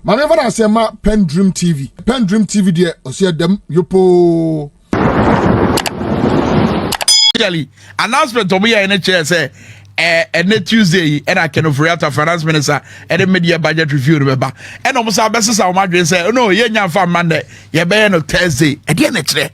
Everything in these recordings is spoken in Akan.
Maneva na say ma PENDREAM TV there o say dem yopo announcement omo ya NHS say and Tuesday and I can offer finance minister and the media budget review remember and almost our best our madrid say no ye nya fa Monday ye be no Thursday e dey netre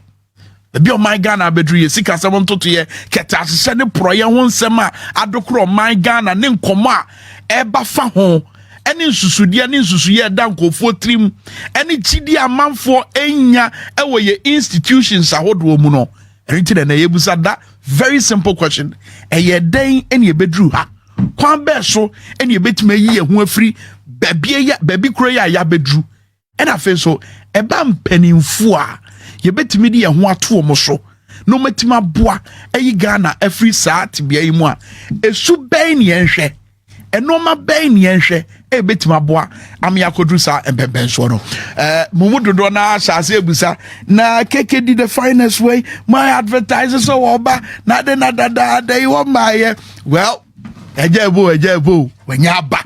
be on my Ghana bedru ye sika some to ye keta se ne proye ho nsem a adokro my Ghana ne nkomo a e ba fa ho eni nsusudie ne nsusuye da nkofo trim eni chidi amanfo enya e wo ye institutions ahodo mu no everything na ye busa that very simple question eye den eni ebedru ha kwan be so eni ebetime yi ehun afri baby kro ya bedru ena fe so e ba mpanimfo a ye betime di ehun ato omo so no matima boa eyi Ghana afri saa tibia yi mu a esu ben ne enhwe enoma ben ne enhwe e betima boa am yakodru saa empempen so no mumudodo na asase ebusa na KKD the finest way my advertisers so oba na de na dada dey wo my well ejebo wenya ba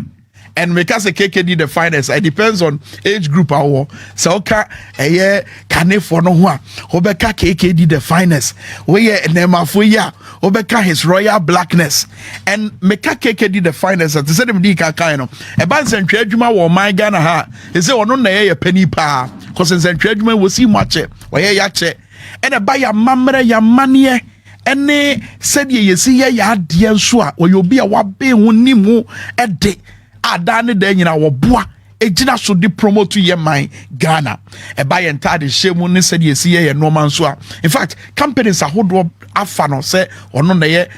and because KKD the finest it depends on age group our so oka kane for no ho a obeka KKD the finest we nemafo ya obeka his royal blackness and meka KKD the finest at say dem di kan no e ban sentwe adwuma wo man Ghana ha e say ono na ye pani pa cause sentwe adwuma wo si mo ache wo ye ya che and e ba ya mamre ya mane ene said ye si ye ya de nso a wo ye obi a wa be ho nimu e de adane de nyina wo boa ejina so di promote ye man Ghana e ba ye ntade shemu ne said ye si ye no man so a in fact companies ahodo afa no say ono na ye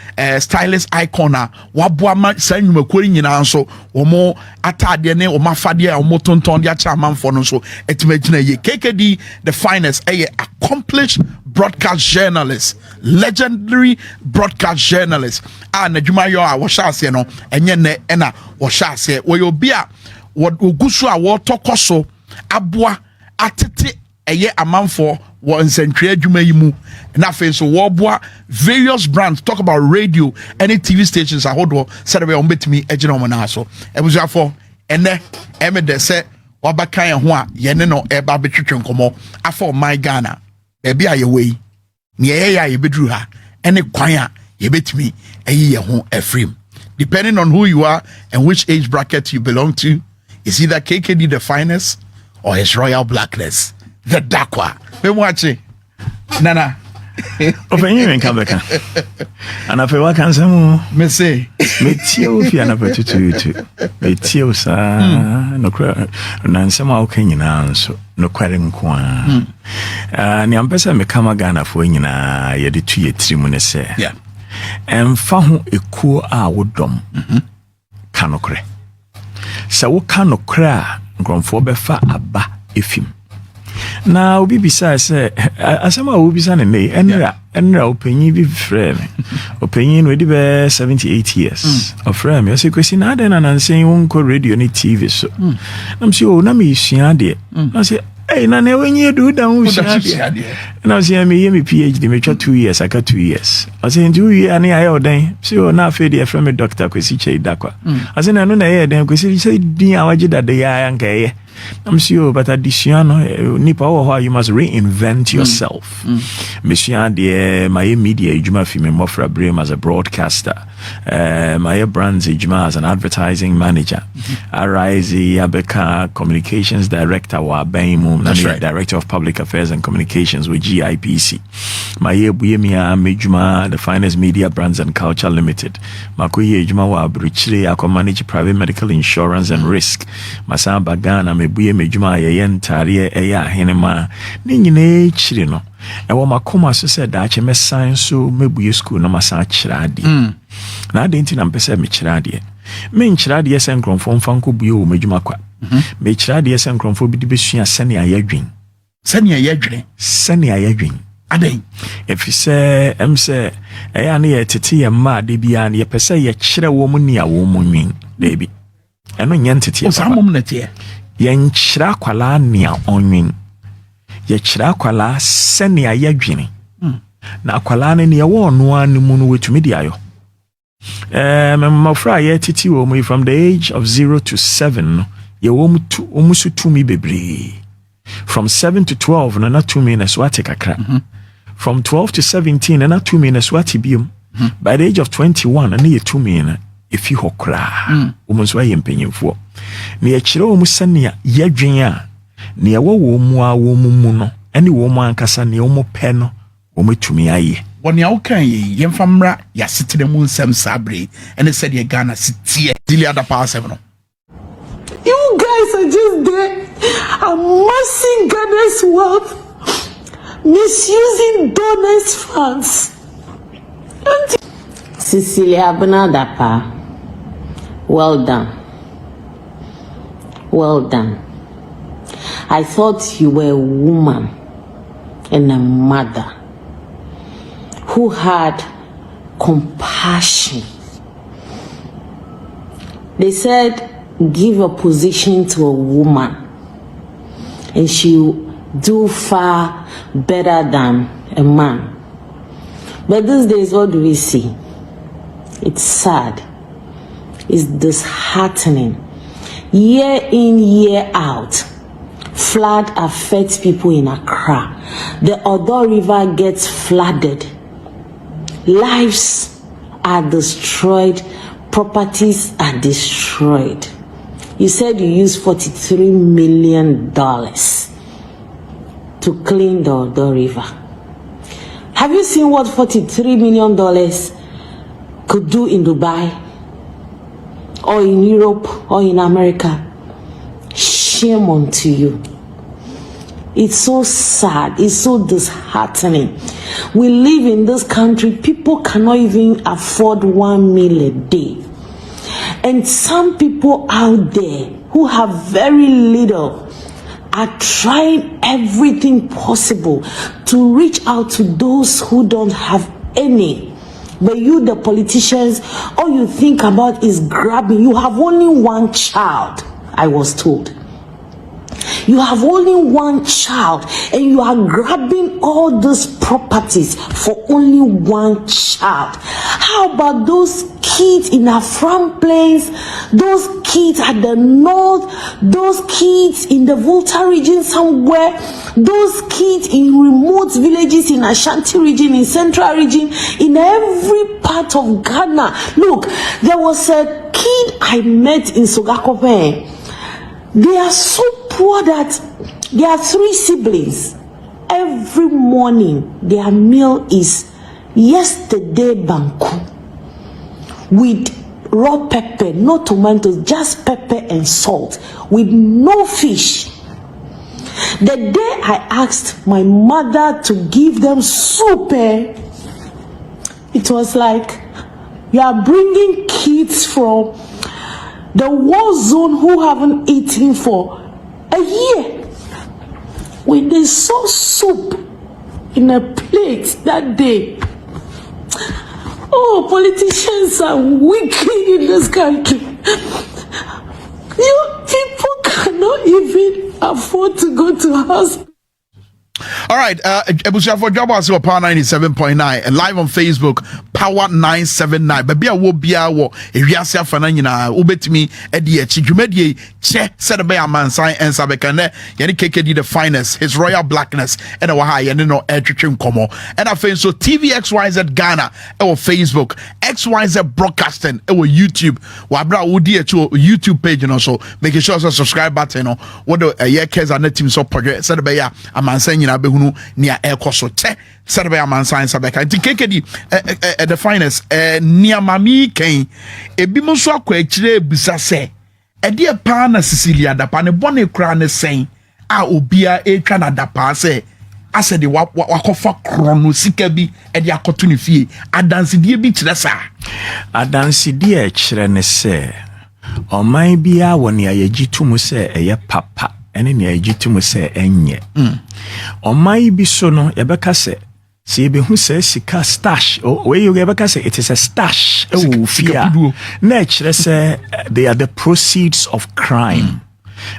stylist icon a waboa ma sanyuma kori nyina nso omo atade ne omo afade a omo tonton dia cha manfo no so etimagina ye KKD the finest accomplished broadcast journalist, legendary broadcast journalist. Najuma yo a washase no enye ne ena washase wo yo bia ogusu a wo tokoso aboa atete eye amanfo wo nsentwe adwuma yi mu na fe so wo boa various brands talk about radio any TV stations ahodo said we on betimi agina omo na so ebusuafo ene emede se wabakan ho a ye ne no eba betwetwe nkomo afọ my Ghana ebi a ye wei ne ye ya ye bedru ha ene kwan a ye betimi ayi ye ho afrim depending on who you are and which age bracket you belong to is either KKD the finest or his royal blackness the dakwa me watching nana Openye nka beka ana fe wa kan samu me say me tie ofi ana petutu me tie osa no kra na nsema o kan nyina nso no kware nko a ni ampesa me kama Ghana fo nyina ye de tu ye trimu ne se yeah emfa ho ekuo a wodom kanokre se wo kanokre a nkromfo befa aba efim na obi bisa se asema obi bisa ne enra openyi bi frame openyi no di be 78 years of frame yesi kwesi na ada na nansen wonko radio ni TV so nam si o na me sua de na se na ne wenye do da hu sua de na se me ye me PhD me twa 2 years aka 2 years ase 2 years ani aye odan si o na fe de frame doctor kwesi chei dakwa ase na no na ye den kwesi se din awaje da de ya nka ye I'm sure, but addition, you must reinvent yourself. Monsieur, my media, Ijuma Fime Mofra Brim as a broadcaster, my brands, Ijuma as an advertising manager, Arise Abeka communications director, Wabaimu, director of public affairs and communications with GIPC. My Buemia Mijuma, the finest media brands and culture limited. Makuye Ijuma wa Brichile, I manage private medical insurance and risk. Masa Bagana me buye mejuma ye ntare eya henema ni nyine chiri no e wo makoma so se da che me science so mebuye school no masa chira ade na ade nti na mpese me chira ade me nchira ade se nkromfo mfanko buye wo mejuma kwa me chira ade se nkromfo bi de besua sane ayadwen ade efise emse eya na ye tete ye ma de bia na ye pese ye chire wo mu ni a wo mu nwin debi eno nyentete o samom na tie yen chira kwala nia onwin ye chira kwala sene ayadwene na kwala ne ye wo no anmu no wetumi di ayo my friend, from the age of 0 to 7, ye omusu tumi bebre. From 7 to 12 na na 2 minutes wate kakra. From 12 to 17 na 2 minutes wate biom. By the age of 21 na ye 2 minutes if you hokra. Umunso ye mpanyimfo. Ne ye kire omu sania yadwen a ne wo mu a wo mu no ene wo mu ankasa ne wo mu pɛ no wo metumi aye. Woni awkan ye yemfa mra ya setene mu nsem sabre ene said ye Ghana sitie dili ada pa asem no. You guys are just there amassing Ghana's wealth, misusing donors' funds. Cecilia Benadapa, well done. Well done. I thought you were a woman and a mother who had compassion. They said, give a position to a woman and she'll do far better than a man. But these days, what do we see? It's sad. It's disheartening. Year in, year out, flood affects people in Accra. The Āᶇgeŕ River gets flooded. Lives are destroyed. Properties are destroyed. You said you used $43 million to clean the Āᶇgeør River. Have you seen what $43 million could do in Dubai or in Europe or in America? Shame unto you. It's so sad. It's so disheartening. We live in this country. People cannot even afford 1 meal a day. And some people out there who have very little are trying everything possible to reach out to those who don't have any. But you, the politicians, all you think about is grabbing. You have only one child, I was told. You have only one child and you are grabbing all these properties for only one child. How about those kids in our front plains, those kids at the north, those kids in the Volta region somewhere, those kids in remote villages in Ashanti region, in Central region, in every part of Ghana? Look, there was a kid I met in Āᶇgeŕ. They are so poor that there are 3 siblings. Every morning, their meal is yesterday banku with raw pepper, no tomatoes, just pepper and salt, with no fish. The day I asked my mother to give them soup, it was like, you are bringing kids from the war zone who haven't eaten for a year. When they saw soup in a plate that day, oh, politicians are wicked in this country. You people cannot even afford to go to hospital. All right, Ebusia for Job was Power 97.9 and live on Facebook, Power 979. Baby, I will be our Riasia Fanana, Ubetimi, Eddie, Chijumedi, Che, said a bear man sign and Sabekane, Yanni KKD the finest, his royal blackness, and our high and no education como. And I think so TVXYZ Ghana, our Facebook, XYZ Broadcasting, our YouTube, Wabra Udi to YouTube page and also making sure to subscribe button or what the year cares are net team so project, said a bear, a man saying, Behunu near air coso te said by man science abeka KKD the finest near mami ken ebi so akwa akire bisa se e de pa na Cecilia dapa ne bone kra ne sen a obia etwa na dapa se ase de wakofa krono sika bi e de akoto ne fie adanside bi kire sa adanside e kire ne se oman bia woni ayegitu mu se eye papa ene ne ayegitu mu se enye omai bi so no yebeka se be hu se sika stash we you yebeka se it is a stash e wo fia na kire se they are the proceeds of crime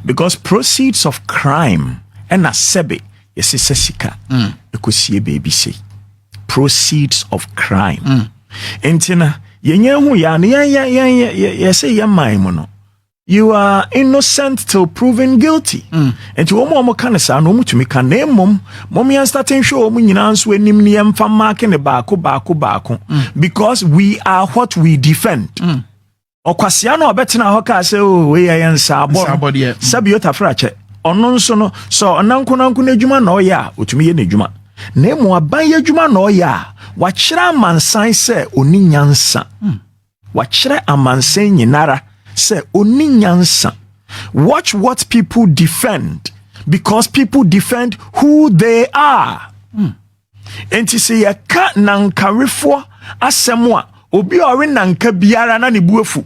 because proceeds of crime and a sebe yes sika ekosie baby say proceeds of crime entina yenye hu ya na ya say ya mai mo no you are innocent till proven guilty. And to omo kind of sound omo to me can name mom yan starting show omo nyina nso anim ne yem fa mark ne baako because we are what we defend. Okwasia na obetena ho ka say oh we yan sabor sabiota frache ono nso no so onanko na adwuma na oya otumi ye na adwuma na emu aban ye adwuma na oya wa kyerɛ amansan sɛ oni nyansa wa kyerɛ amansan nyinara sɛ oni nyansa. Watch what people defend because people defend who they are. Enti sɛ yɛka nankarefo asɛm a obi a ɔre nanka biara na ne buafu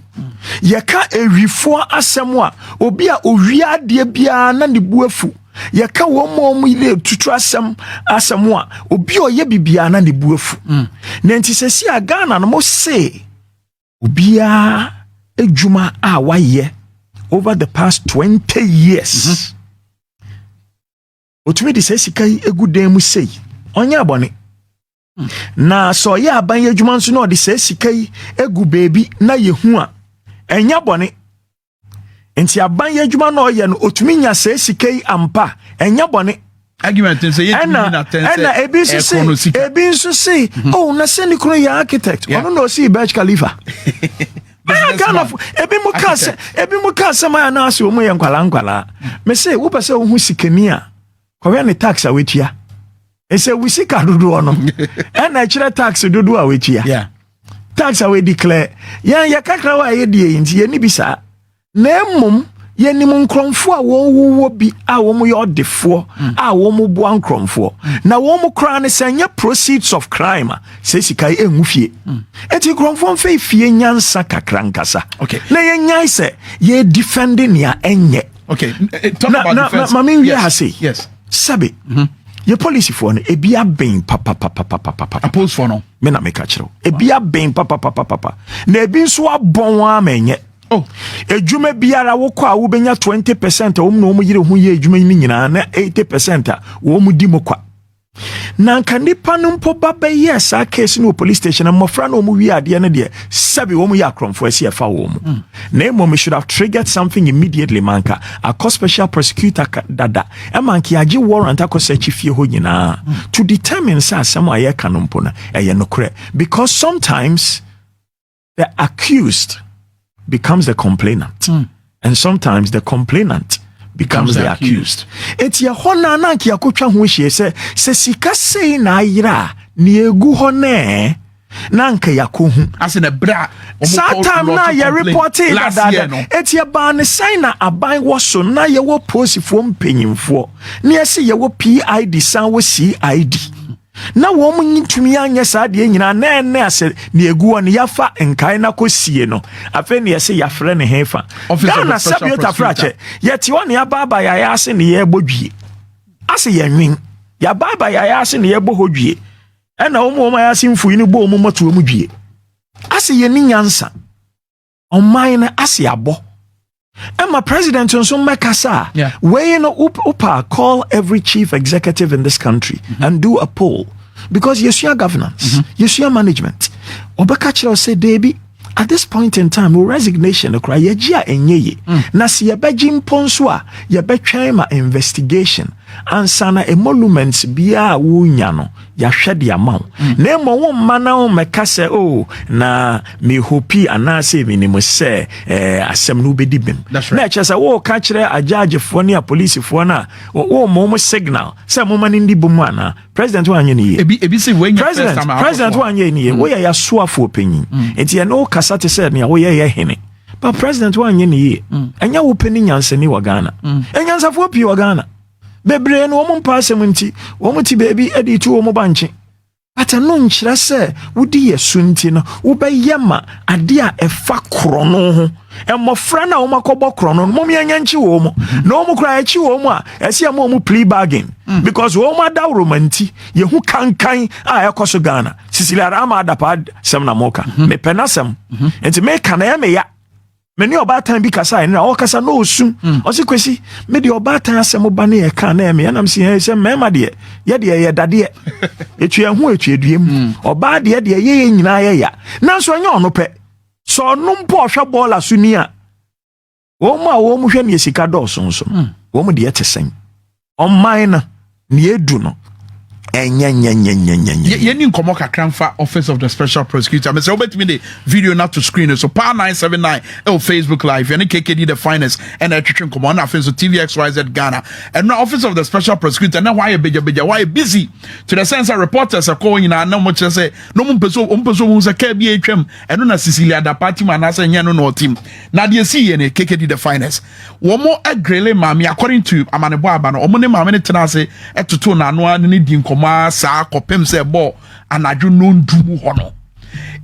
yɛka ewifo asɛm a obi a owia de biara na ne buafu yɛka wɔn ile tutu asɛm a obi a ɔyɛ bibia na ne buafu na enti sɛ si a Ghana no mo say obi a edwuma a wayɛ over the past 20 years otumi de sɛ sika egu dan mu sei ɔnyɛ abɔne na so ye aban ye adwuma nso na ode sɛ sika yi egu baby na yehu a enya bɔne enti aban ye adwuma na ɔyɛ no otumi nya sɛ sika yi ampa enya bɔne argument say yet na ebi nso say oh na sɛ ni kuro ya architect ɔno na osi Burj Khalifa kind of ebi mu ka sɛ ma na ase omo ye nkwala me say wo pɛ sɛ wo hu sikani a kɔwe ne tax a wetua ese we see kadodo no and I chere tax dodo a wetia tax a we declare ya kakra wa ye die nti ye ni bisa na emum ye ni mu nkromfo a wo bi a wo mu ye odefo a wo mu bo ankromfo na wo mu kra ne senya proceeds of crime se sika enwu fie enti kromfo mfa fie nyansa kakra nkasa na ye nyai se ye defending ya enye talk about defense mami we ha say yes sabe your policy for no ebia ben papa oppose for no me na make a chiro ebia ben papa na ebi nso abon wa menye edwuma biara wo kwa wo benya 20% wo no mo yire hu ye edwuma ni nyina na 80% wo mu di mo kwa na nka nipa no mpo baba yes a case no police station amofra no mu wi ade na de sabi wo mu ya kromfo asi efa wo mu na mo should have triggered something immediately manka a special prosecutor dada e manki age warrant akosechi fie ho nyina to determine say asem aye kanompo na eye no kre because sometimes the accused becomes the complainant and sometimes the complainant becomes the accused. Eti hona na nki akotwa ho hie se sika sei na ayira ni egu ho na nka yakohu ase na bra time na ye reported that eti ba ne sign na aban wo so na ye wo posifo mpanyimfo na ye se ye wo PID san wo CID na wo mu nyitumi anya saa de nyina na ase ni egu on yafa nkai na kosie no afa ne yese yafre ne hefa na sabiota frache yeti won ya baba ya ase ne ye bodwie ase ye nwin ya baba ya ase ne ye bohodwie na wo mu ya ase mfuyi ne bo mu matu mu dwie ase ye ni nyansa on na ase abo Emma president nso mekasa we no upa call every chief executive in this country and do a poll because yesua governance yesua management obeka kire say debi at this point in time resignation okra yeji a enyeye na se yebeji mponso a yebetwan ma investigation ansana emoluments bia wo nya no ya hwede amaw na emo wo mana wo mekase na me hopi anase minimo se asem no bedi bem na chese wo ka kire ajagefo ne a policefo na wo mo signal se mo mani ndi bomu ana president wa anye ne ebi se we nya president wa anye ne wo ya so afo penyin enti e no kasa te se ne wo ye hene but president wa anye ne enya wo penyin nyansani wa Ghana enyansafo pi wa Ghana bebre no wo mpa asem nti wo muti baby edi tu wo mo banche ata no nkyira se wodi yesu nti no wo beyema ade a efa krono ho emofra na wo makobo krono mo mianya nchi wo mo na wo kra echi wo mo a ese am wo plea bargain because wo ma da romanti ye hu kankan a ekoso Ghana Sicilia rama adapa sem na moka me penasem enti me kana ya me ya many obatan bi kasa na o kasa no osu o se kwesi me de obatan asem ba na ye kan na me na me se mema de ye de ye dade etu hu etu eduem oba de ye nyina ye ya na so nya ono pe so no mpo hwe ball asuni a Woma womu hwe ne sika dɔɔso nso. Womu de yete sen. Ɔman na ne edu no. Yeni nkomo kakramfa Office of the Special Prosecutor. Me say obetimi the video not to screen so power 979 Facebook live and KKD the finest and atwitwe nkomo na afenso TVXYZ Ghana and now Office of the Special Prosecutor na why beja why busy to the sense that reporters are calling na no much say no mpeso who say ka bi atwam eno na Cecilia da party man na say nya no team na de see ye KKD the finest wo mo agrele mami according to amanebo aba no omo ne mami ne tena say etoto na no ne di nkomo sa kopem se bo anadwo no ndumu ho no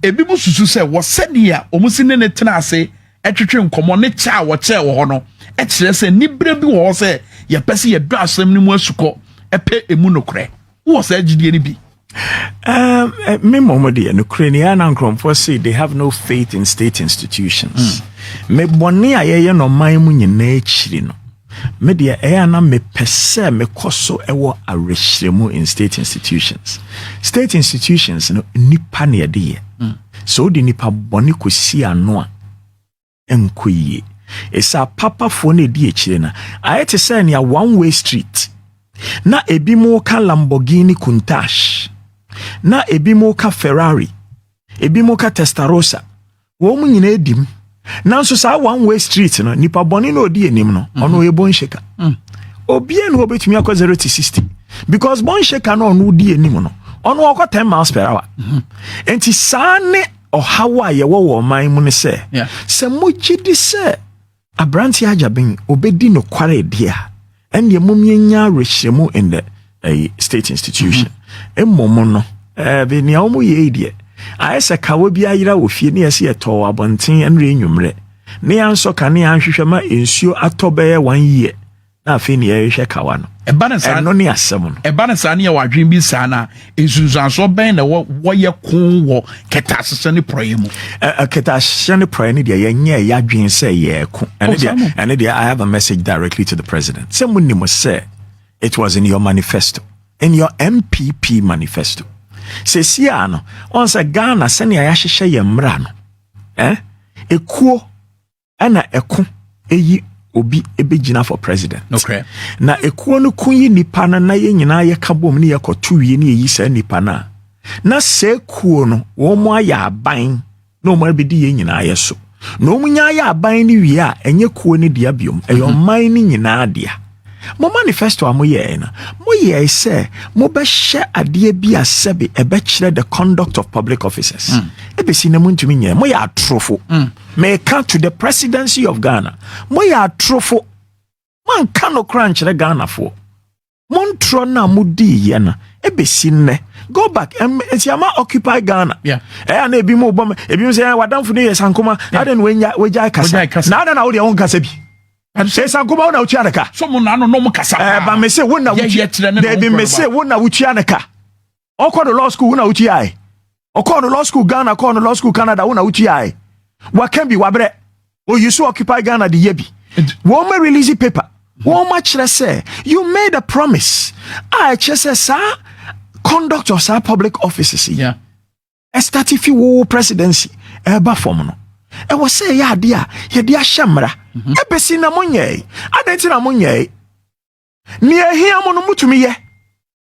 ebi mu susu se wo sedia omusi ne tena ase etwetwe nkomo ne cha wo che wo ho no e kire se nibre bi wo se ye pese ye do asem ni mu asuko epe emu nokre wo se agidie ni bi me momode no krania na nkromfo say they have no faith in state institutions me bone ayeye no man mu nyina akiri no media na me pese me koso ewo arehiremu in state institutions no nipa na de so di nipa boni kosi ano a enkoyie esa papa fo na di akire na ayete say na one way street na ebi mo ka Lamborghini Countach na ebi mo ka Ferrari ebi mo ka Testarossa wo mu nyina edim nanso sa one way street no nipa boni no odi enim no ono ye bonsheka obie no obetumi akọ 0 to 60 because bonsheka no ono odi enim no ono akọ 10 miles per hour enti sane ohawa ye wo man mu ne se se mogidi se abranti ajaben obedi no kware dia ende momienya rehiremu in the state institution emmomo no be nia omo ye die ayese kawo bi ayira wo fie ne yesi eto abonten enre enwumre ne yanso ka ne anhwehwe ma ensuo atobeye 1 year na afi ne yehwe kawa no eno ne asem no eba na sa ne ya wadwen bi sa na esunsanso ben na wo ye kun wo ketasese ne proyemu ketasese ne proye ne de yenye ya dwen se ye ku ene de I have a message directly to the president say munimo say it was in your manifesto, in your MPP manifesto. Se siano on sa Ghana sene ya hyehyɛ ye mmra no ekuo ana eku eyi obi ebegina for president. Okay. Na ekuo no kunyi nipa na ye nyina ye kabom ne ye koto wie ne yi sa nipa na se ekuo no wo mo aya aban na mo abedi ye nyina ye so. Na mo nya ya aban ne wie a enye kuo ne dia biom eyo man ne nyina dia. Mo manifesto amoye na mo ye say mo be hye ade bi asebe e be kire the conduct of public officers e be si na muntumi nye mo ya atrofo me come to the presidency of Ghana mo ya atrofo man kano crunch re Ghana fo mon tro na mo di ye na e be si ne go back etiama occupy Ghana na e bi mo bom e bi say wadamfo ne ye sankoma aden wenya kasa na na wo de won kasa bi say sankoma una uchianeka so mo na no mo kasa ba me say wona uchi me say wona uchianeka okodo law school una uchi ai okodo law school Ghana okodo law school Canada una uchi ai wa can be wabre o you so occupy Ghana the yebi wo ma release paper wo ma kire say you made a promise I just say sir conduct of sir public offices start if you presidency eba form no e wo say ya de a ye de ahyamra e besi na monye adenti na monye ni ehia mo no mutumi ye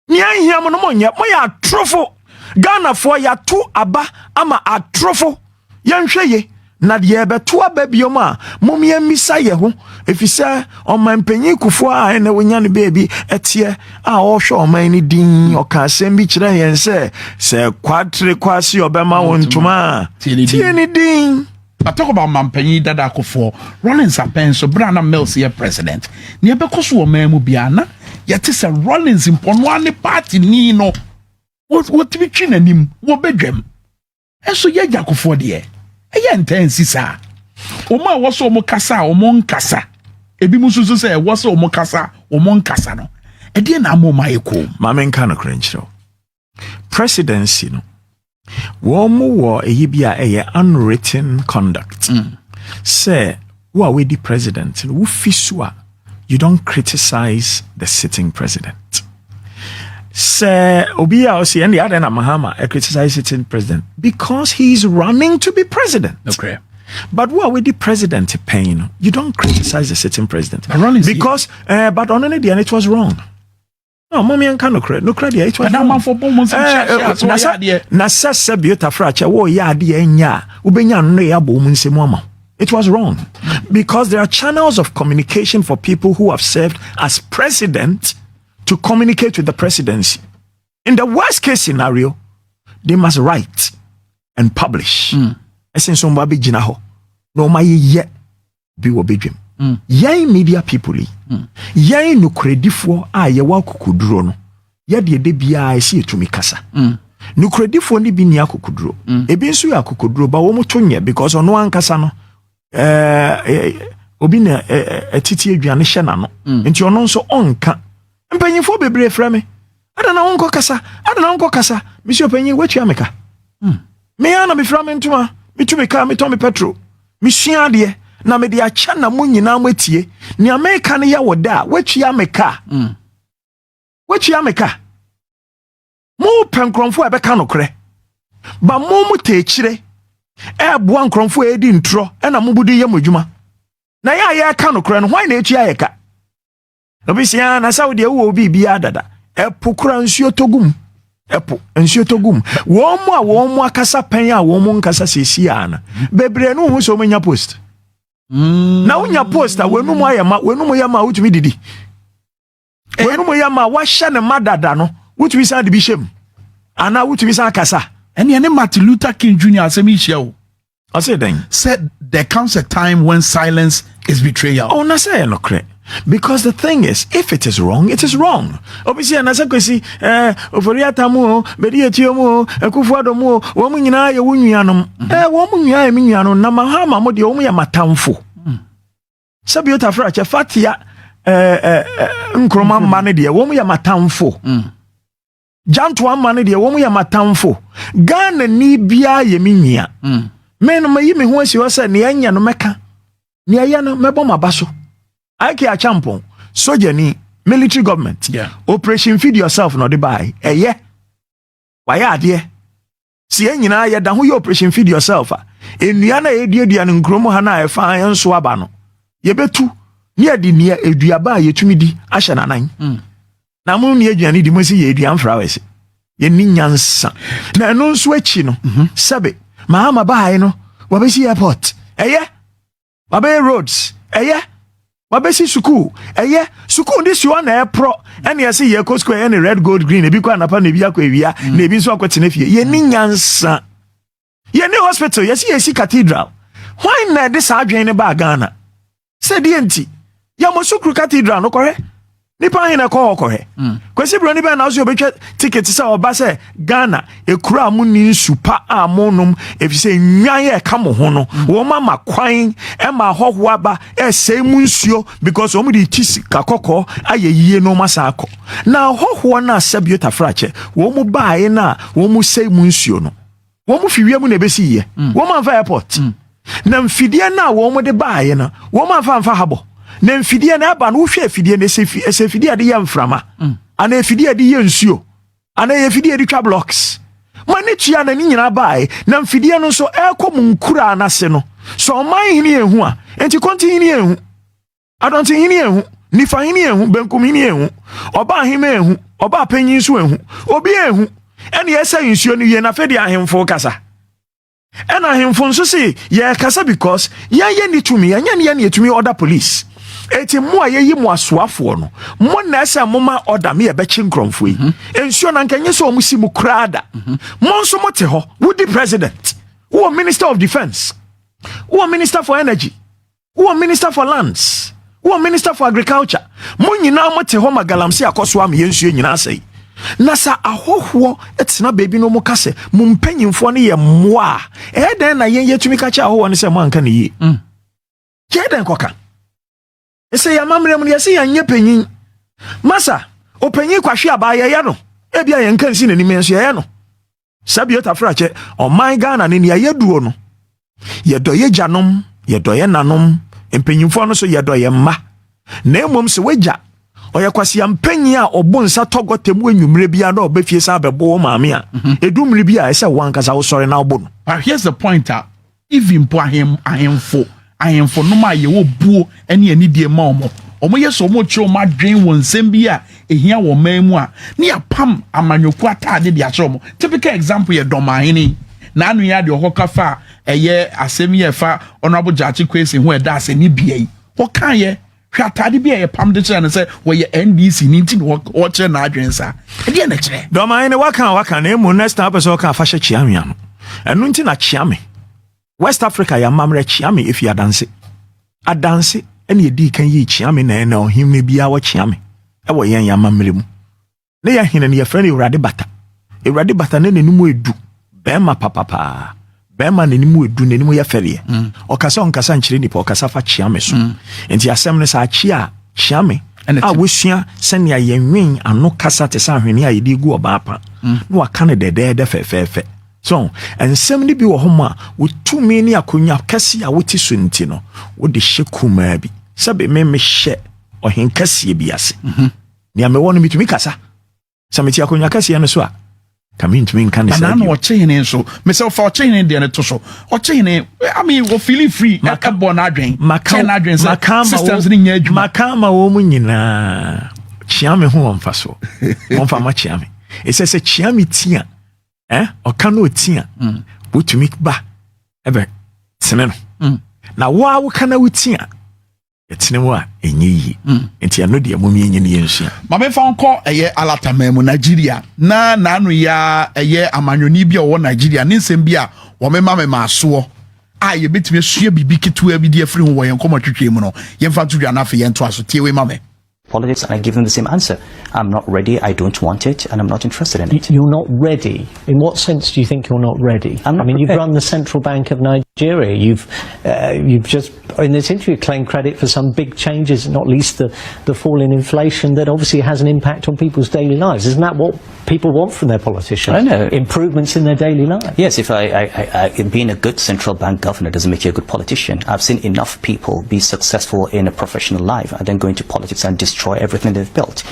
ni ehia mo no monye mo ya atrofo Ghana for ya tu aba ama atrofo yenhwe ye na de beto aba biom a momye misa ye ho efise omampanyi Akuffo a na wonya ne baby etie a wo hwe oman ni din oka asem bi kire yen se kwatre kwasi obema wontuma tie ni din. I talk about Mampenyi Dada Akuffo Rollins apenso Brana Mills ye president ni ebekoso wo mamu bia na yete se Rollins impono ane party ni no what bi twi nanim wo bedwam eso ye Akuffo de ye intense sa o ma wo so mo kasa o mo nkasa ebi mu susu se wo so mo kasa o mo nkasa no e de na mo ma yeko ma men kan krenchiro presidency no wo ehibia unwritten conduct say wo we the president wo fisua you don't criticize the sitting president say obia o say and Mahama criticize sitting president because he is running to be president. Okay. But what with the president paying, you don't criticize the sitting president. Because, but on any day, it was wrong. No, mommy and no credit, it was wrong. It was wrong. Because there are channels of communication for people who have served as president to communicate with the presidency. In the worst case scenario, they must write and publish. Essence on baby jinaho. No my yet be wo bedwem. Yan media people yan no credifo a ye wa kokuduro no. Ye de bia e si etumi kasa. No credifo ni bi ni akokuduro. Ebi nso ya akokuduro ba wo mo tonye because ono ankasa no obi na etiti aduane hye na no. Enti ono nso onka. Mpanyimfo bebre fra me. Adana wonko kasa. Monsieur Penny wetu ameka. Me ana be fra me ntuma. Mitumi ka mitomi petrol. Mishia de na me de acha na mo nyina matie. Ni America ne ya woda wetu ameka. Wetu ameka. Mo penkromfo e beka nokre. Ba mo mu techire. E boa nkromfo e di ntro e na mo budi ye modwuma. Na ya ka nokre no hwan na etu ayeka. Obisia na Saudi e wo obi bia dada. Epukura nsuo togum. Nsuo togum. Womo akasa pen a womo nkasa sesi ana. Bebre no hu so manya post. Na unya post a wenu mo yama utumi didi. Wenu mo yama wa hye ne madada no. Utumi san de bi hyem. Ana utumi san akasa. And Martin Luther King Jr. Asemi I say then. Said there comes a time when silence is betrayal. Oh, na say no correct. Because the thing is, if it is wrong, it is wrong. Obviously, and as I kwesi, oforiata mu, bedi etio mu, Akuffo Addo mu, womu nyina ye wunuanom. Womu nyina ye minuanom na mahama mo de womu ya matamfo. Sabi otafra che fatia nkroma mane de womu ya matamfo. Janto amane de womu ya matamfo. Ghana ni bia ye minua. Men mayi me ho asi wo se ne anya no meka. Ne aya no mebo mabaso. Āᶇgeŕ champon, soldier ni military government. Yeah. Operation feed yourself no de buy. Eye. Waya ade. Si enyina ye da ho ye operation feed yourself a. Enua na edua no nkromo ha na efa enso aba no. Ye betu ni adi ni eduaba ye tumi di ahye nanan. Na mu ni aduane di mo si ye edua mfra wese. Ye ni nyansa. Na eno nso achi no. Sabe. Mahama bae no. Wabesi airport. Eye. Wabe roads. Eye. Wabesi suku suku ndi siwa na pro ene yesi ye ko square ene red gold green ebi kwa napa na ebi akwa ewia na ebi nso akwetene fie ye ni nyansa ye ni hospital yesi cathedral why na this adwen ne ba Ghana said enti ya mosukru cathedral no kore nipa hin na ko kore kwesi bro ni ba na so obetwa ticket sa oba se Ghana ekura amu ni nsupa amonum efise nwan ye ka mo ho no wo mama kwan e ma hohwa ba e sei mu nsuo because omu di tisi kakoko ayeyie no masako na hohwa na sabiota frache wo mu baaye na wo mu sei mu nsuo no wo mu fiwie mu na besi ye wo ma fa airport na mfidie na wo mu de baaye na wo ma fa habo na mfidie na aba no hwe afidie na ese fidie de ye mframa ana efidie de ye nsuo ana efidie de twa blocks mane tua na ni nyina bae na mfidie no so ekomu nkura anase no so man hini ehu a enti konti hini ehu adonti hini ehu nifa hini ehu benkum hini ehu oba hime ehu oba panyin so ehu obi ehu ene yesa nsuo no ye na fedi ahemfo kasa ena ahemfo nso se ye kasa because ye ni tumi ye ni etumi order police eti mo ayeyi mo asoafo no mo na esa mo ma order me e be chinkromfo yi ensuo na nkenye so mo si mo krada mo nso mo te ho wo di president wo minister of defense wo minister for energy wo minister for lands wo minister for agriculture mo nyina mo te ho magalamse akoso am yensuo nyina asai na sa ahoho etena baby no mo kase mo mpanyimfo ne ye moa den na yen yetumi ka cha ahoho ne se mo anka ne yi den koka ese ya mamre mu yesi yanye panyin masa opanyin kwahwe abaaye ya no ebia yen kan si nanim enso ya no sabiota frache o man Ghana ne ne yaduo no yedo ye janom yedo ye nanom empanyimfo no so yedo ye mma na emom se wagya oyakwasi ampanyin a obonsa togotemu enwumre bia na obefie sa bebo maame a edumre bia ese wankasa wo sori na obo no. But here's the point. even po ahemfo no ma ye wo buo ene ani die ma omo ye so mo kire mo adwen won nsem bi a ehia wo man mu a ne ya pam amanyoku atade de aso mo typical example ye domahini na anu ya de hoka fa eye asem ye fa honorable Judge Kwesi ho eda ase ni bia yi hoka ye hwa atade bia ye pam de kire ne se wo ye NDC ni nti wo kire na adwen sa e de na kire domahini waka na emu next time person ka fa hye chiamia no enu nti na chiame West Africa ya mamre chiame if you adanse ene edi kan yi chiame na ohimne bia wo chiame e wo yen ya mamre mu ne ya hene ne ya frɛ ne Ewurade bata ne nenu edu bema papa bema ne nenu edu ne nenu ya fɛre okasa onkasa nkyere nipa okasa fa chiame so enti asɛm ne sa chia chiame a wosua sɛne ya yenwen ano kasa te sa hwene ya yedi gu obaapa no waka ne dede fɛfɛfɛ so ensem ni bi wo homa wo tumi ni akonya kase a woti so nti no wo de hye kuma bi sabe me hye ohen kase bi ase ni ame wono mitumi kasa sameti akonya kase no so a kami ntumi nka ne sa na no ochehene so me se fa ochehene de ne to so ochehene I mean wo feel free ka born adwen na adwen systems ni nya adwuma makama wo mu nyina chiame ho wonfa so wonfa ma chiame esese chiame tia okano otia botumi ba ebe tene no na wo kana wotia etene wo a enye yi enti ano de amumi enye ne yensua ma me fa onko eye alatama mu Nigeria na anu ya eye amanyoni bi owo Nigeria ne nsem bi a wo me ma so a ye betime sua bibi kitua bi de afri ho wo yen komotwetwe mu no ye mfa tudwa na fe yen to aso tie we ma me politics, and I give them the same answer. I'm not ready, I don't want it, and I'm not interested in it. You're not ready? In what sense do you think you're not ready? I mean, you've run the Central Bank of Nigeria. You've just, in this interview, claimed credit for some big changes, not least the fall in inflation that obviously has an impact on people's daily lives. Isn't that what people want from their politicians? I know. Improvements in their daily lives. Yes, if being a good central bank governor doesn't make you a good politician. I've seen enough people be successful in a professional life and then go into politics and destroy everything they've built.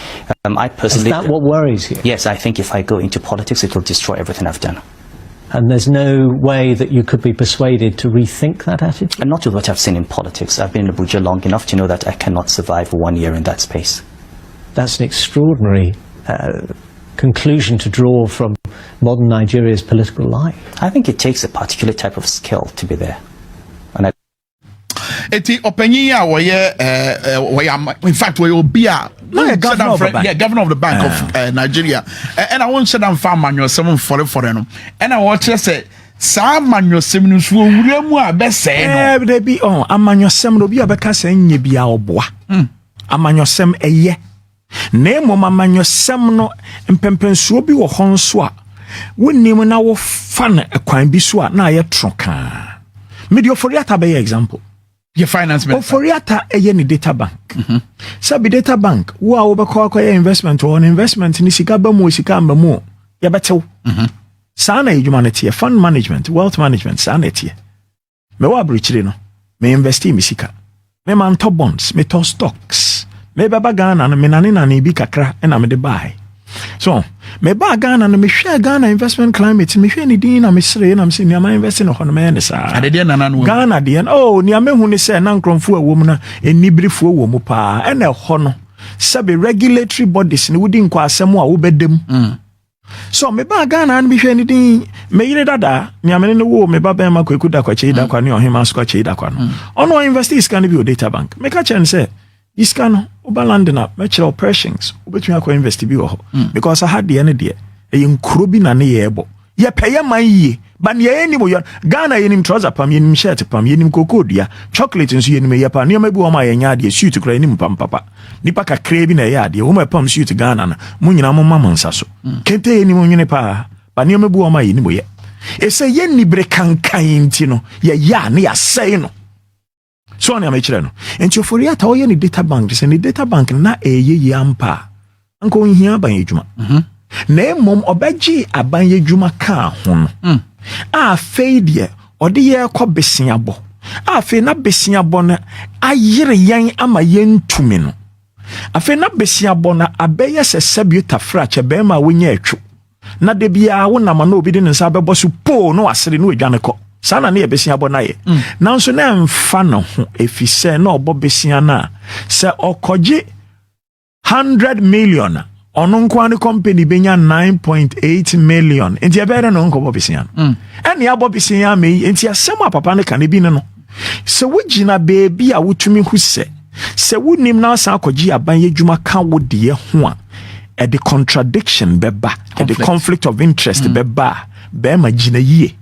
I personally... Is that what worries you? Yes, I think if I go into politics, it will destroy everything I've done. And there's no way that you could be persuaded to rethink that attitude? And not with what I've seen in politics. I've been in Abuja long enough to know that I cannot survive 1 year in that space. That's an extraordinary conclusion to draw from modern Nigeria's political life. I think it takes a particular type of skill to be there. And eti opanyin a woye in fact we obi a governor of the bank. Governor of the Bank of Nigeria and I won't say that farm manual 7 for no and I watch say sa manual 7 so wura mu a be say no they be on amanyo sem no bi abeka say nye bia oboa amanyo sem eye na mo amanyo sem no mpempensuo bi wo hon so a wonnim na wo fa na ekwan bi so a na ye troka medio for yata be example your finance minister for yata eye ni data bank sabi data bank wo a wo be kwa investment on investment ni sika ba mu sika amba mu ya betew sana humanity fund management wealth management sana tie me wa brichire no me investi mi sika me man to bonds me to stocks me baba Ghana na me nane na bi kakra na me de buy so me ba Ghana na me hwe Ghana investment climate me hwe ni din na me sere na me se ni am investing ho no me ne sa ade de nana no Ghana de ni am hu ni se na nkromfo awo mu na enibrifo awo mu pa na ho no sabe regulatory bodies ni wudi nkwa asem a wo bedem so me ba Ghana na me hwe ni din me yire dada ni am ne wo me ba ben ma kwaku da kwa cheida kwa ni ohima so kwa cheida kwa no ono investors can be o data bank me ka chen say iska no obalande na natural operations obetumi akọ invest bi ho because I had the end there e nkuro bi na ne yebo ye peye man yie ba ne ye ni mo yo Ghana yenim trouser pam yenim shirt pam yenim kokodia chocolate nso yenim ye pa ne ma bi wo ma ye nya de suit kura yenim pam papa nipa kakra bi na ye ade wo ma pam suit Ghana na mo nyina mo ma nsa so kente yenim nwene pa ba ne ma bi wo ma yenim ye e se ye ni bre kankan ti no ye ya ne ya sei no so na amechire no enti ofori ata oye ni data bank se ni data bank na eye yampa anko nhia ban adwuma na emom obaji aban adwuma ka ho no a feidie ode ye kɔ besiabo a fe na besiabo na ayire yan ama yentumi no a fe na besiabo na abeye se sabuta frache be ma wonya atwu na de bia wo na ma na obi de nsa bebo so po no asere no adwane kɔ sana ne ebesia bo na ye nanso na mfa no ho efise na obo besia na se okoje 100 million ono nkwani company benya 9.8 million enti ebere no nkobo besia eni abo besia me enti asem papa ne kan bi ne no se wugina beebi a wutumi hu se wunim na asa akoji aban yedwuma ka wo de ho a e the contradiction beba e the conflict of interest beba be ma gina yie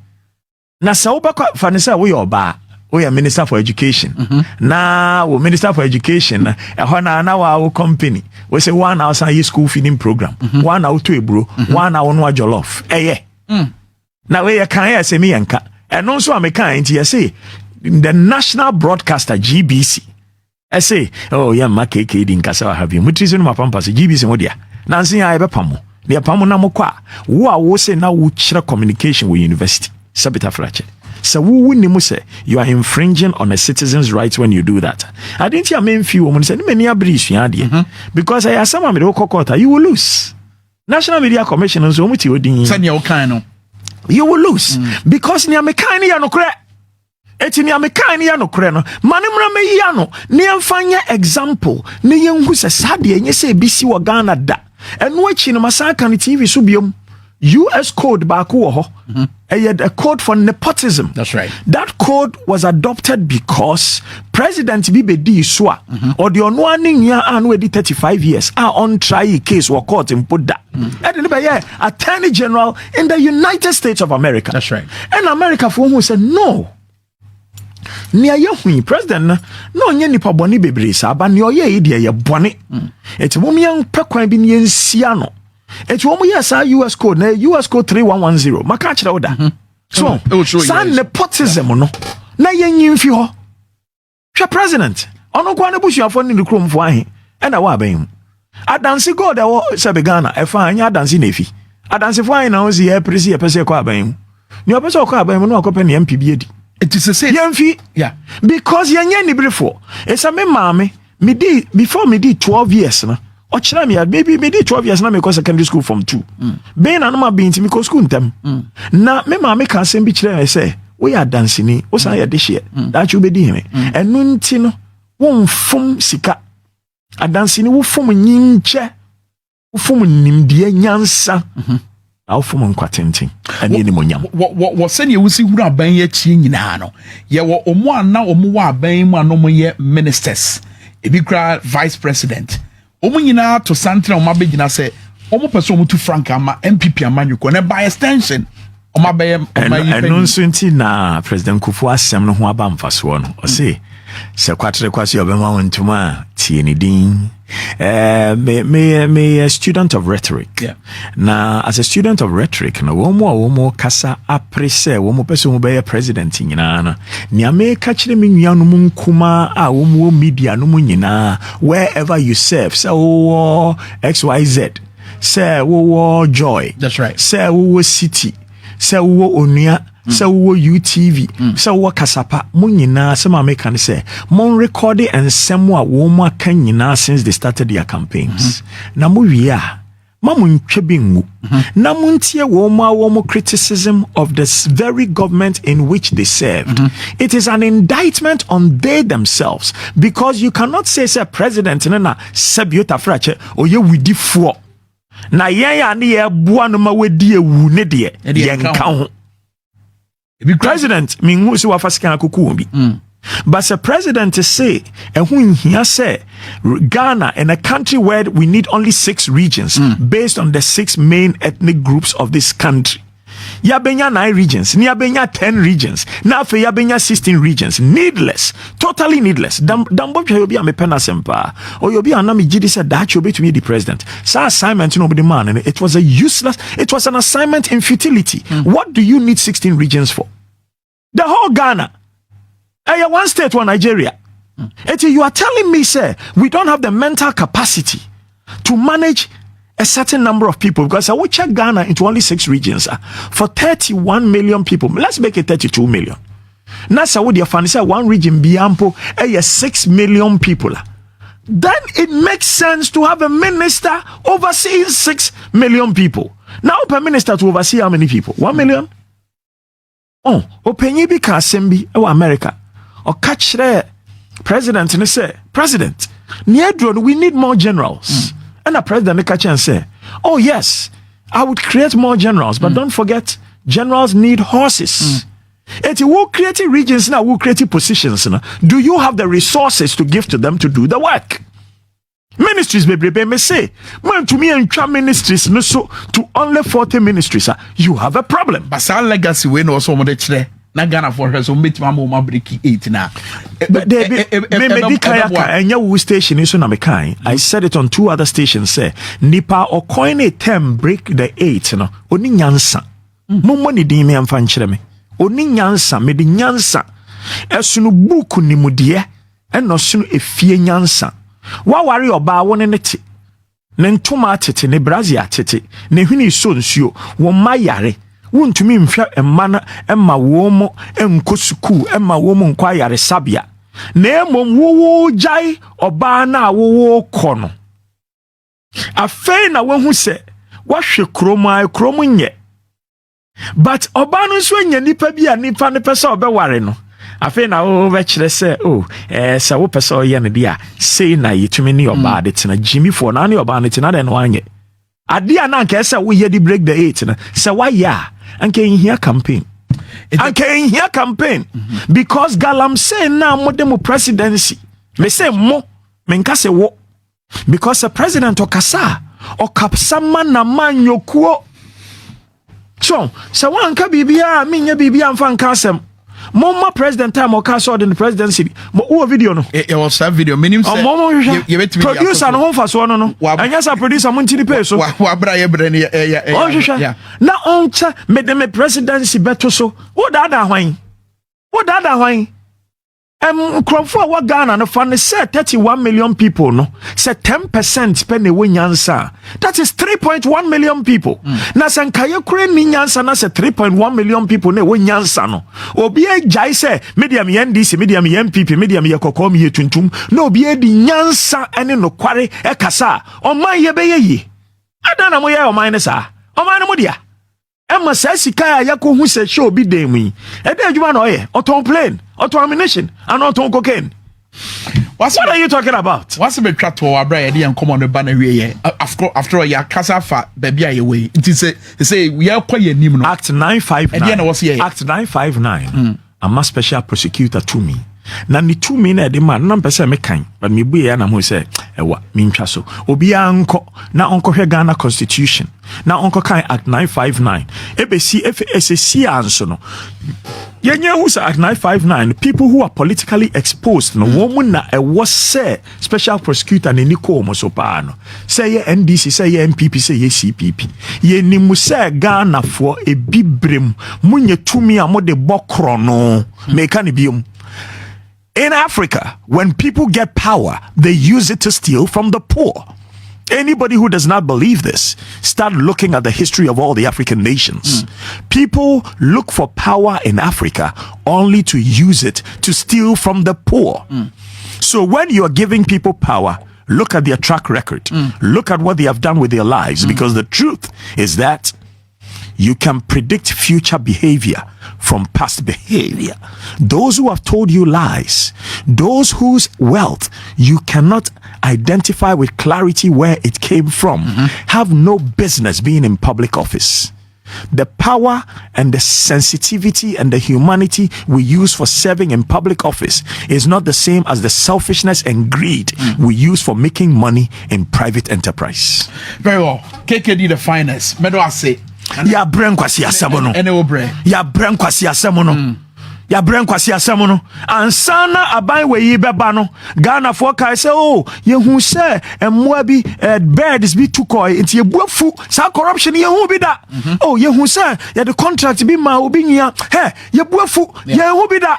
na sa wo ba fa ne sa wo yo ba wo ya minister for education na wo minister for education e ho na wa company we say one hour san school feeding program one hour to ebro one hour no jollof na we ya kan ya se mi yanka e no so amekan nti ya say the national broadcaster GBC I say, oh yeah, my KKD in Kasa have you. Mutrizo no mapampa se GBC modia. Nansi ya ebe pamo. Ni pamo na mokwa. Wo say na wo chira communication with university. Sabita frache. So wo ni mu say you are infringing on a citizen's rights when you do that. I didn't hear main few women say many abris ya de. Because I asama me do kokota you will lose. National Media Commission nso muti odin. Send your kind you will lose because ni amekani ya no kre. Eti ni amekan ya no kre no manemra me ya no ne mfanya example ne yenhu se sade enye se bisi wo Ghana da eno achi no masaka ne TV so biom US code ba ko ho a code for nepotism. That's right. That code was adopted because President Bibedi Isua or the ono anin ya anu edi 35 years are on trial case or court in Poda. Attorney General in the United States of America. That's right. And America for who said no. Ni ayehui president na onye nipa boni bebre sa aba ni oye ide ye boni eti mo mian pekwan bi ni ensia no eti wo mo yes US code na US code 3110 maka kire oda so san nepotism no na yenyin fi ho hwe president ono kwa na busuafo ni kromfo ahe na wa ban adanse god e wo se be Ghana e fa anya adanse na efi adanse fo ahe na o si e presi e pese kwa ban ni opese kwa ban no akope ni MP bi edi. It is a say yeah, because yenye ni brefo esa me maame me di before me di 12 years na o kira me maybe me di 12 years na me go secondary school from 2 be na no ma be ntimi ko school ntem na me maame ka sem bi kira me say we ya dance ni o san ya de hye that you be di hime enu nti no won fom sika adanse ni wo fom nyinche wo fom nimde nyansa awfom nkwatenten ani ni monyam wo se ne wusi huru aban ye chie nyina no ye wo omo ana omo wa aban mu anom ye ministers ebi kra vice president omo nyina to santra omo abegina se omo person omo tu frank ama MPP amanyuko na by extension omo abaye eno nso nti na president Kufu asem no ho aba mfaso no o se kwatre kwase obema wontuma tie ni din me a student of rhetoric. Yeah. Now, as a student of rhetoric, no womo kasa aprese womo pese mo be president nyina ni ameka kire me nuanu mu nkuma a womo media no mu nyina wherever you serve so XYZ say wo joy. That's right. Say wo city say wo onua say wo UTV say wo kasapa mo nyina se ma make kan say mon record and semo a wo mo aka nyina since they started their campaigns na mo wiya ma mo ntwe bingu na mo ntie wo mo criticism of this very government in which they served. It is an indictment on they themselves because you cannot say president na sebiota frache oye widi fo na ya ne ye boa no ma wedi ewu ne de ye nka ho. President mingu si wafasika akuku bi but the president say ehun hia say Ghana in a country where we need only 6 regions based on the 6 main ethnic groups of this country. Ya benya 9 regions, ni ya benya 10 regions, na fe ya benya 16 regions. Needless, totally needless. Dambo pya yobi amepena sempa. O yobi anami jidi se dachi yobi to me the president. Sa assignment no be the man. It was it was an assignment in futility. What do you need 16 regions for? The whole Ghana. One state, one Nigeria. You are telling me, sir, we don't have the mental capacity to manage a certain number of people because I will check Ghana into only 6 regions for 31 million people. Let's make it 32 million. Now, Saudi Arabia, one region Biampo, 6 million people. Then it makes sense to have a minister overseeing 6 million people. Now, per minister to oversee how many people? 1 million? Oh, openye bi ka asem bi e America. O ka kire president ne say, president, near drone we need more generals. And the president ka chen say, oh yes, I would create more generals, but don't forget generals need horses. And you will create regions now, will create positions now. Do you have the resources to give to them to do the work? Ministries may say, man, to me and ministries no so to only 40 ministries, you have a problem. But our legacy we know so much today. Na Ghana for her so meet mama break 8 now. But enya station is na mekai. I said it on 2 other stations say nipa or coin a term break the 8 no oni nyansa. Mo ni din me amfa nkyere me. Oni nyansa me di nyansa. Esunu buku ni mudie eno sunu efie nyansa. Wa ware oba won ne te. Ne ntoma tete ne brazia tete. Ne hwini so nsuo wo mayare. Wuntumi mhwa emma emma wo mo enko suku emma wo mo nkwa yare sabia na emom wo jai oba na wo kono afei na wo hu se wahwe kromo nye but oba no so nya nipa bi a nipa ne pese obeware no afei na wo be kire se se wo pese oye ne dia sei na yitumi ni oba de tena Jimmy for na ne oba ne tena de no anye ade a na nka se wo ye di break the 8 na se wa ya and can hear campaign. And can hear campaign because Galam say now more demo presidency. Me say mo menka say wo because the president okasa o kapsama na man yokuo. So wanka bibia minya bibia mfa nka asem. Mama president time okasa in the presidency. Mo video no. It was that video. Minim say producer no hon fa so no. Anya sa producer mo ntini pay so. Wa bra ye bre ne yeah. Na oncha me the presidency beto so. What da hwan? Kromfo wa Ghana no fa ne say 31 million people no. Say 10% pe ne wenyansa. That is 3.1 million people. Na sankaye kure ni nyansa na say 3.1 million people ne wenyansa no. Obi e jai say medium NDC, medium MPP, medium yekokom ye tuntum. No obi e di nyansa ene no kware e kasa. Oman ye be ye. Adana mo ye oman ne sa. Oman no mo dia. Emma says sika yako hu se show bi dem yi. E dey adwuma no ye. Oton plane, oton ammunition, and oton cocaine. What are you talking about? What's the chat to our brother and come on the banner we after all ya kasa fa baby away. It is say we are quite a new Act 959. Act 959. I'm a special prosecutor to me. Na ni 2 minutes de man na mpese me kan but me bu ya na mo say ewa me ntwa so obi anko na onko hwe Ghana constitution na onko kan Act 959 ebesi FSC anso no yenye hu sa Act 959 people who are politically exposed no woman na ewo say special prosecutor ne niko mo so pa no say ye NDC say ye MPP say ye CPP ye ni mu say Ghana for e bibrem munye tumi amode bokro no me kan biom. In Africa, when people get power, they use it to steal from the poor. Anybody who does not believe this, start looking at the history of all the African nations. People look for power in Africa only to use it to steal from the poor. So when you are giving people power, look at their track record. Look at what they have done with their lives. Because the truth is that you can predict future behavior from past behavior. Those who have told you lies, those whose wealth you cannot identify with clarity where it came from, have no business being in public office. The power and the sensitivity and the humanity we use for serving in public office is not the same as the selfishness and greed we use for making money in private enterprise. Very well. KKD the finest. Medo I say. Ya brand kwasi asemo no. Ene wo bre. Ya brand kwasi asemo no. Ya brand kwasi asemo no. Ansana aban we yi beba no. Ghana for kai say oh, ye hu say emmoa bi birds bi tukoi nti ye buafu sa corruption ye hu bi da. Oh, ye hu say ye the contract bi ma obi nya. He, ye buafu ye hu bi da.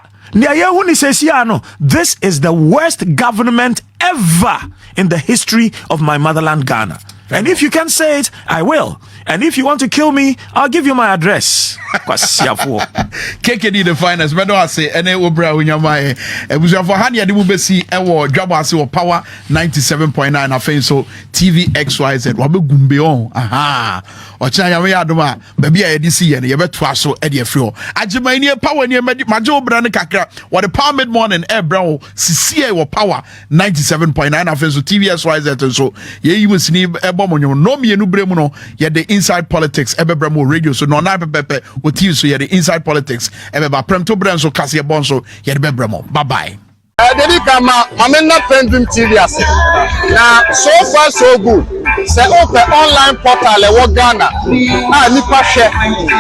This is the worst government ever in the history of my motherland Ghana. And if you can say it, I will. And if you want to kill me, I'll give you my address. KKD the finest. But I say, and Obra Unyama, and we have for Hania de Bubesi, and Jabasi or Power 97.9. I think so. TV XYZ, Wabu Gumbeon. Aha. Or China Adoma, maybe I DC and you bet twice so Eddie Fro. Ajimania Power near Majo Brand Kakra, what a power mid morning air brow, CCA or Power 97.9. I think so. TV XYZ and so. Ye you will see a bomb on your no me no bremuno, yet the inside politics, Ebebramo radio, so no pepe with you, so you're the inside politics, Ebeba Premto Branso, Cassia Bonso, yet Bebramo. Bye bye. Dedi kama mamena PENDREAM TV ase. Na so far so good. Say open online portal e wo Ghana. Ah nipa share,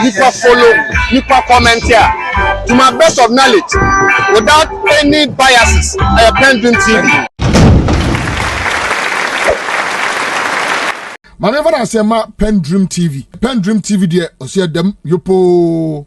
nipa follow, nipa comment here. To my best of knowledge, without any biases, PENDREAM TV. Manever I say ma PENDREAM TV. PENDREAM TV there, I see them yopo.